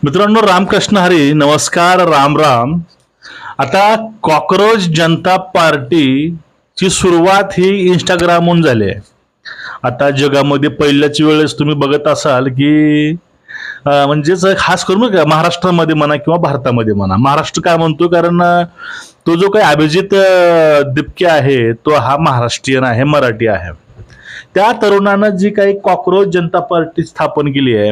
मित्रांनो, रामकृष्ण हरी, नमस्कार, राम राम. आता कॉकरोच जनता पार्टीची सुरुवात ही इंस्टाग्रामहून झाली आहे. आता जगामध्ये पहिल्याच वेळेस तुम्ही बघत असाल की म्हणजेच खास करून का महाराष्ट्रामध्ये म्हणा किंवा भारतामध्ये म्हणा. महाराष्ट्र काय म्हणतो कारण तो जो काही अभिजित दिपके आहे तो हा महाराष्ट्रीयन आहे, मराठी आहे. त्या तरुणानं जी काही कॉकरोच जनता पार्टी स्थापन केली आहे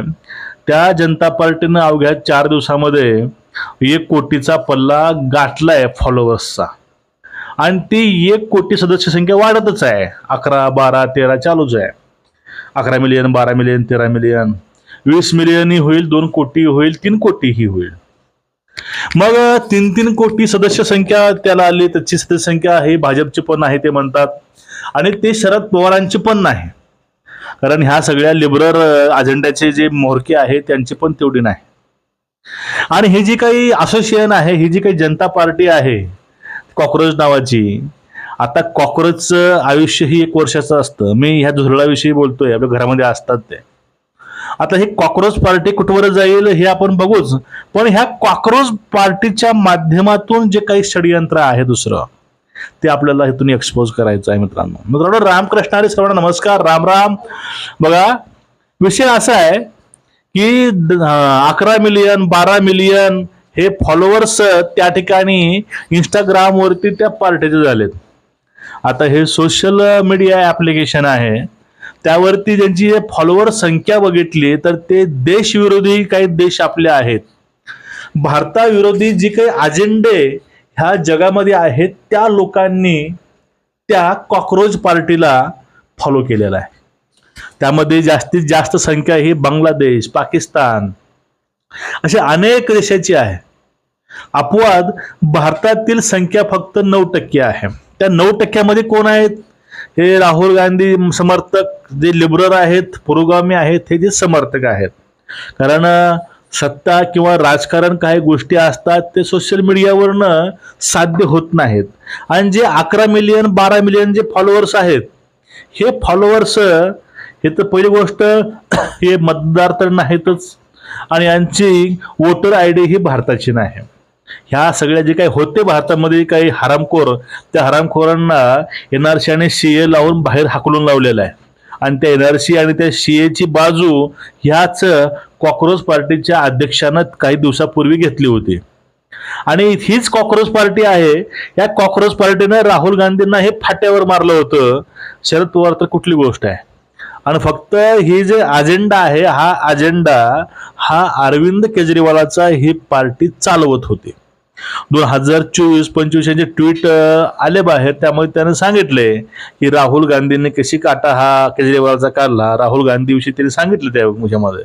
त्या जनता पार्टीनं अवघ्या 4 दिवसामध्ये 1 कोटीचा पल्ला गाठलाय फॉलोअर्सचा. आणि ती 1 कोटी सदस्य संख्या वाढतच आहे. 11, 12, 13 चालूच आहे. 11 मिलियन, 12 मिलियन, 13 मिलियन, 20 मिलियन ही होईल, 2 कोटी होईल, 3 कोटी ही होईल. मग 3-3 कोटी सदस्य संख्या त्याला आली. त्याची सदस्य संख्या ही भाजपची पण आहे ते म्हणतात, आणि ते शरद पवारांची पण नाही, कारण ह्या सगळ्या लिबरल अजेंड्याचे जे म्होरके आहेत त्यांची पण तेवढी नाही. आणि ही जी काही असोसिएशन आहे, ही जी काही जनता पार्टी आहे कॉकरोच नावाची, आता कॉकरोचचं आयुष्य ही 1 वर्षाचं असतं. मी ह्या धुरळाविषयी बोलतोय, आपल्या घरामध्ये असतात ते. आता हे कॉकरोच पार्टी कुठवर जाईल हे आपण बघूच, पण ह्या कॉकरोच पार्टीच्या माध्यमातून जे काही षडयंत्र आहे दुसरं ते आपल्याला इथून एक्सपोज करायचं आहे. मित्रांनो, रामकृष्ण हरी, सर्वांना नमस्कार, राम राम. बघा, विषय असा आहे की 11 मिलियन, 12 मिलियन हे फॉलोअर्स त्या ठिकाणी इंस्टाग्रामवरती त्या पार्टीचे झालेत. आता हे सोशल मीडिया ऍप्लिकेशन आहे, त्यावरती त्यांची फॉलोअर संख्या बघितली तर ते देशविरोधी काही देश आपले आहेत, भारताविरोधी जी काही अजेंडे ह्या जगामध्ये आहेत त्या लोकांनी त्या कॉकरोच पार्टीला फॉलो केलेला आहे. त्यामध्ये जास्तीत जास्त संख्या ही बांगलादेश, पाकिस्तान अशा अनेक देशाची आहे. अपवाद भारतातील संख्या फक्त 9% आहे. त्या 9% कोण आहेत? हे राहुल गांधी समर्थक, जे लिबरल आहेत, पुरोगामी आहेत, हे जे समर्थक आहेत. कारण सत्ता किंवा राजकारण काही गोष्टी असतात ते सोशल मीडियावरनं साध्य होत नाहीत. आणि जे 11 मिलियन, 12 मिलियन जे फॉलोअर्स आहेत, हे फॉलोअर्स हे तर पहिली गोष्ट हे मतदार तर नाहीतच, आणि यांची वोटर ID ही भारताची नाही. ह्या सगळ्या जे काही होते भारतामध्ये काही हरामखोर, त्या हरामखोरांना NRC आणि CA लावून बाहेर हाकलून लावलेलं आहे. आणि त्या NRC आणि त्या CAची बाजू ह्याच कॉकरोच पार्टीच्या अध्यक्षानं काही दिवसापूर्वी घेतली होती. आणि हीच कॉकरोच पार्टी आहे. या कॉकरोच पार्टीनं राहुल गांधींना हे फाट्यावर मारलं होतं. शरद पवार तर कुठली गोष्ट आहे. आणि फक्त ही जे अजेंडा आहे, हा अजेंडा हा अरविंद केजरीवालाचा ही पार्टी चालवत होती. 2024-25 यांचे ट्विट आले बाहेर, त्यामुळे त्याने सांगितले की राहुल गांधींनी कशी काटा हा केजरीवालचा काढला. राहुल गांधीविषयी त्यांनी सांगितलं त्या ह्याच्यामध्ये.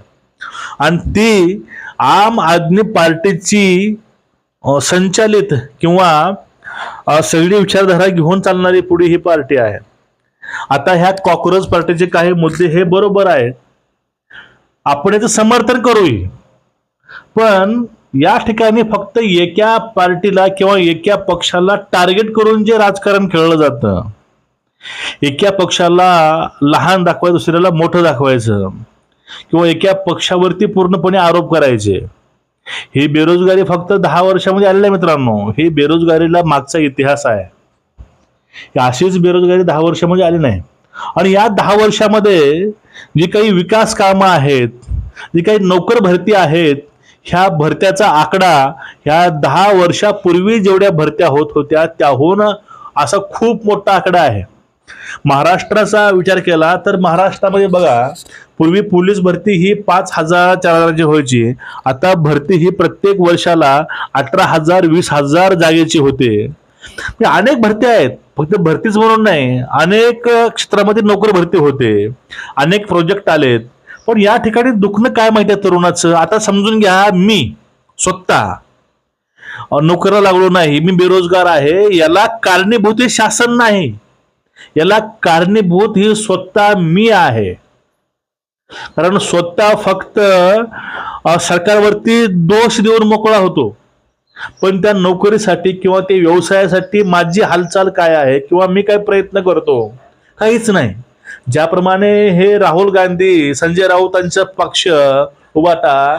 आणि ती आम आदमी पार्टीची संचालित किंवा सगळी विचारधारा घेऊन चालणारी पुढे ही पार्टी आहे. आता ह्या कॉकरोच पार्टीचे काही मुद्दे हे बरोबर आहेत, आपण याचं समर्थन करूया, पण या ठिकाणी फक्त एका पार्टीला किंवा एका पक्षाला टार्गेट करून जे राजकारण खेळलं जातं, एका पक्षाला लहान दाखवायचं, दुसऱ्याला मोठं दाखवायचं, किंवा एका पक्षावरती पूर्णपणे आरोप करायचे, ही बेरोजगारी फक्त 10 वर्षामध्ये आलेली आहे. मित्रांनो, ही बेरोजगारीला मागचा इतिहास आहे. अशीच बेरोजगारी 10 वर्षामध्ये आली नाही. आणि या 10 वर्षामध्ये जी काही विकास कामं आहेत, जी काही नोकर भरती आहेत, ह्या भरत्याचा आकडा ह्या 10 वर्षापूर्वी जेवढ्या भरत्या होत होत्या त्याहून असा खूप मोठा आकडा आहे. महाराष्ट्राचा विचार केला तर महाराष्ट्रामध्ये बघा, पूर्वी पोलीस भरती ही 5,000, 4,000ची व्हायची. आता भरती ही प्रत्येक वर्षाला 18,000, 20,000 जागेची होते. अनेक भरती आहेत, फक्त भरतीच म्हणून नाही, अनेक क्षेत्रामध्ये नोकर भरती होते, अनेक प्रोजेक्ट आलेत. पण या ठिकाणी दुखणं काय माहिती आहे तरुणाचं? आता समजून घ्या, मी स्वतः नोकरीला लागलो नाही, मी बेरोजगार आहे. याला कारणीभूत हे शासन नाही, याला कारणीभूत ही स्वतः मी आहे. कारण स्वतः फक्त सरकारवरती दोष देऊन मोकळा होतो, पण त्या नोकरीसाठी किंवा ते व्यवसायासाठी माझी हालचाल काय आहे किंवा मी काय प्रयत्न करतो, काहीच नाही. ज्याप्रमाणे हे राहुल गांधी, संजय राऊतांचा पक्ष उभाटा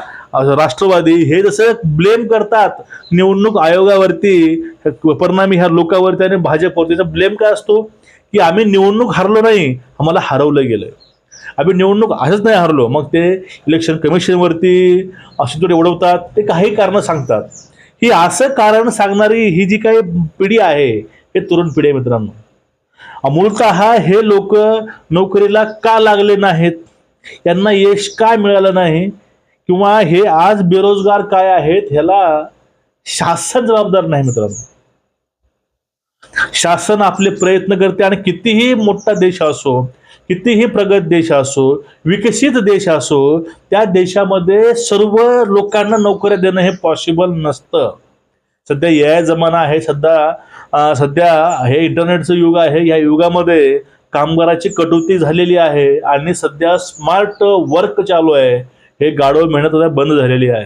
राष्ट्रवादी हे जसं ब्लेम करतात निवडणूक आयोगावरती, परिणामी ह्या लोकांवरती आणि भाजपवरती, त्याचा ब्लेम काय असतो की आम्ही निवडणूक हरलो नाही, आम्हाला हरवलं गेलं. आम्ही निवडणूक असंच नाही हरलो, मग ते इलेक्शन कमिशनवरती अशी थोडी उडवतात, ते काही कारण सांगतात. ही असं कारण सांगणारी ही जी काही पिढी आहे, हे तरुण पिढी आहे मित्रांनो. मूलतः हे लोक नोकरीला का लागले नाहीत, यांना यश का मिळालं नाही, किंवा हे आज बेरोजगार काय आहेत, ह्याला शासन जबाबदार नाही मित्रांनो. शासन आपले प्रयत्न करते आणि कितीही मोठा देश असो, कितीही प्रगत देश असो, विकसित देश असो, त्या देशामध्ये सर्व लोकांना नोकऱ्या देणं हे पॉसिबल नसतं. सध्या या जमाना आहे, सध्या हे इंटरनेटचं युग आहे. या युगामध्ये कामगाराची कटुती झालेली आहे आणि सध्या स्मार्ट वर्क चालू आहे. हे गाढव मेहनत बंद झालेली आहे.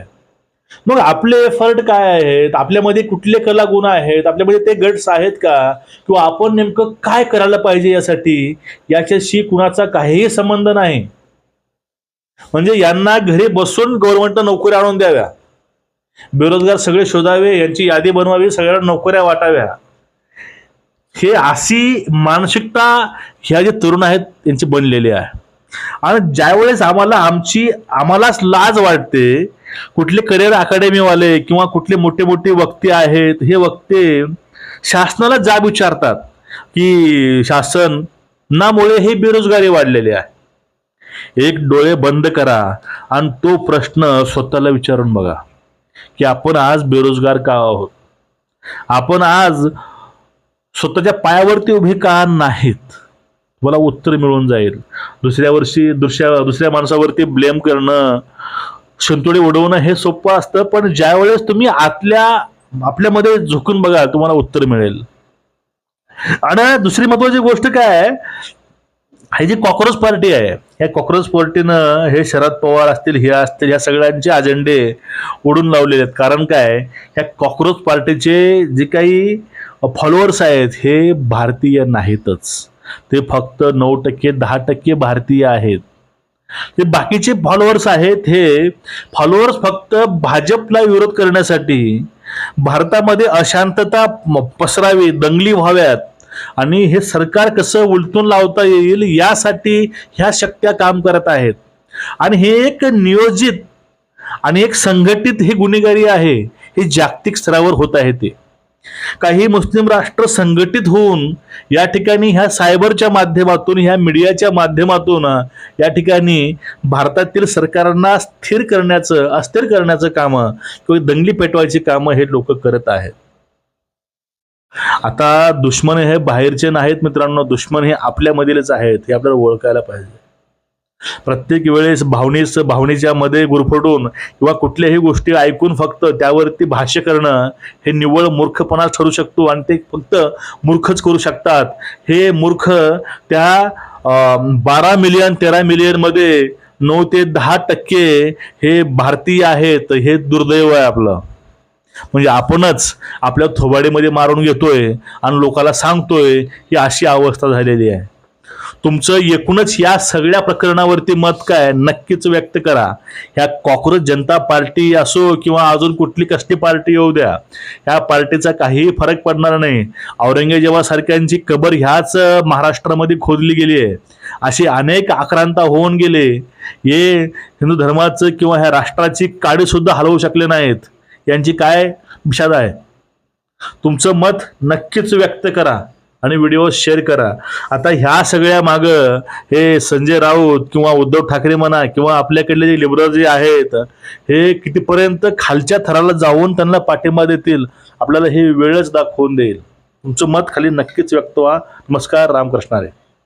मग आपले एफर्ट काय आहेत, आपल्यामध्ये कुठले कला गुण आहेत, आपल्यामध्ये ते गट्स आहेत का, किंवा आपण नेमकं काय करायला पाहिजे यासाठी, याच्याशी कुणाचा काहीही संबंध नाही. म्हणजे यांना घरी बसून गव्हर्नमेंटनं नोकऱ्या आणून द्याव्या, बेरोजगार सगळे शोधावे, यांची यादी बनवावी, सगळ्यांना नोकऱ्या वाटाव्या, हे अशी मानसिकता ह्या जे तरुण आहेत त्यांची बनलेली आहे. आणि ज्यावेळेस आम्हालाच लाज वाटते, कुठले करिअर अकॅडमीवाले किंवा कुठले मोठे मोठे वक्ते आहेत, हे वक्ते शासनाला जाब विचारतात की शासनामुळे हे बेरोजगारी वाढलेली आहे. एक डोळे बंद करा आणि तो प्रश्न स्वतःला विचारून बघा की आपण आज बेरोजगार का आहोत, आपण आज स्वतःच्या पायावरती उभे का नाहीत. तुम्हाला उत्तर मिळून जाईल. दुसऱ्या माणसावरती ब्लेम करणं, शिंतोडे उडवणं हे सोपं असतं, पण ज्यावेळेस तुम्ही आपल्यामध्ये झुकून बघा, तुम्हाला उत्तर मिळेल. आणि दुसरी महत्वाची गोष्ट काय आहे, ही जी कॉक्रोच पार्टी आहे, या कॉक्रोच पार्टीनं हे शरद पवार असतील, हे असतील, या सगळ्यांचे अजेंडे ओढून लावलेले आहेत. कारण काय, ह्या कॉक्रोच पार्टीचे जे काही फॉलोअर्स आहेत हे भारतीय नाहीतच, ते फक्त 9% 10% भारतीय आहेत. ते बाकीचे फॉलोअर्स आहेत, हे फॉलोअर्स फक्त भाजपला विरोध करण्यासाठी, भारतामध्ये अशांतता पसरावी, दंगली व्हाव्यात आणि हे सरकार कसं उलटून लावता येईल यासाठी ह्या शक्त्या काम करत आहेत. आणि हे एक नियोजित आणि एक संघटित हे गुन्हेगारी आहे, हे जागतिक स्तरावर होत आहे. ते काही मुस्लिम राष्ट्र संघटित होऊन या ठिकाणी ह्या सायबरच्या माध्यमातून, ह्या मीडियाच्या माध्यमातून या ठिकाणी भारतातील सरकारांना अस्थिर करण्याचं काम किंवा दंगली पेटवायची कामं हे लोक करत आहेत. आता दुश्मन हे बाहेरचे नाहीत मित्रांनो, दुश्मन हे आपल्यामधीलच आहेत, हे आपल्याला ओळखायला पाहिजे. प्रत्येक वेळेस भावनेच्या मध्ये गुरफटून किंवा कुठल्याही गोष्टी ऐकून फक्त त्यावरती भाष्य करणं हे निव्वळ मूर्खपणा ठरू शकतो आणि ते फक्त मूर्खच करू शकतात. हे मूर्ख त्या 12 मिलियन 13 मिलियन मध्ये 9 ते 10% हे भारतीय आहेत. हे दुर्दैव आहे आपलं. म्हणजे आपणच आपल्या थोबाडीमध्ये मारून घेतोय आणि लोकांना सांगतोय की अशी अवस्था झालेली आहे. तुमचं एकूणच या सगळ्या प्रकरणावरती मत काय, नक्कीच व्यक्त करा. ह्या कॉक्रोच जनता पार्टी असो किंवा अजून कुठली कसली पार्टी येऊ द्या, ह्या पार्टीचा काहीही फरक पडणार नाही. औरंगजेबासारख्यांची कबर ह्याच महाराष्ट्रामध्ये खोदली गेली आहे. असे अनेक आक्रांता होऊन गेले, हे हिंदू धर्माचं किंवा ह्या राष्ट्राची काडी सुद्धा हलवू शकले नाहीत. यांची काय विषाद आहे. तुमचं मत नक्कीच व्यक्त करा आणि व्हिडिओ शेअर करा. आता ह्या सगळ्या माग हे संजय राऊत किंवा उद्धव ठाकरे म्हणा किंवा आपल्याकडले जे लिबरल जे आहेत, हे कितीपर्यंत खालच्या थराला जाऊन त्यांना पाठिंबा देतील आपल्याला हे वेळच दाखवून देईल. तुमचं मत खाली नक्कीच व्यक्त व्हा. नमस्कार. रामकृष्ण हरी.